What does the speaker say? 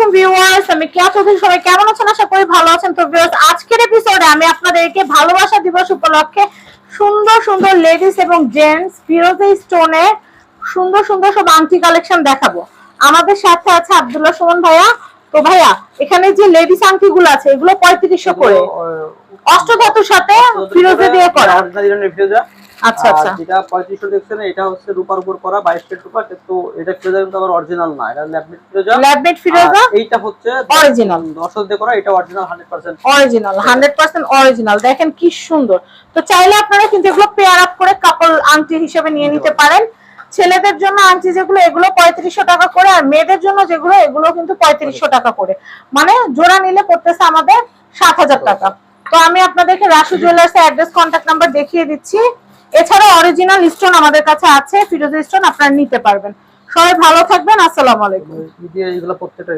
আলাইকুম ভিউয়ার্স, আমি কেয়া চৌধুরী। সবাই কেমন আছেন? আশা করি ভালো আছেন। তো ভিউয়ার্স, আজকের এপিসোডে আমি আপনাদেরকে ভালোবাসা দিবস উপলক্ষে সুন্দর সুন্দর লেডিস এবং জেন্টস ফিরোজা স্টোনে সুন্দর সুন্দর সব আংটি কালেকশন দেখাবো। আমাদের সাথে আছে আব্দুল্লাহ সুমন ভাইয়া। তো ভাইয়া, এখানে যে লেডিস আংটি গুলো আছে এগুলো 3500 করে, অষ্টধাতুর সাথে ফিরোজা দিয়ে করা। আচ্ছা আচ্ছা, যেটা 3500 দেখছেন এটা হচ্ছে রূপার উপর করা 22 ক্যারেট রূপা, কিন্তু এটা ফিরোজা কিন্তু আবার অরিজিনাল না, এটা ল্যাবমেড ফিরোজা। ল্যাবমেড ফিরোজা, এইটা হচ্ছে অরিজিনাল দর্শক দিয়ে করা, এটা অরিজিনাল 100% অরিজিনাল 100% অরিজিনাল। দেখেন কি সুন্দর। তো চাইলে আপনারা কিন্তু এগুলো পেয়ার আপ করে কাপল আংটি হিসেবে নিয়ে নিতে পারেন। ছেলেদের জন্য আংটি যেগুলো এগুলো 3500 টাকা করে, আর মেয়েদের জন্য যেগুলো এগুলো কিন্তু 3500 টাকা করে, মানে জোড়া নিলে পড়তেছে আমাদের 7000 টাকা। তো আমি আপনাদেরকে রাসু জুয়েলার্স এর অ্যাড্রেস, কন্টাক্ট নাম্বার দেখিয়ে দিচ্ছি। এছাড়া অরিজিনাল স্টোন আমাদের কাছে আছে, ফিরোজা স্টোন আপনারা নিতে পারবেন। সবাই ভালো থাকবেন, আসসালামু আলাইকুম। এগুলো প্রত্যেকটা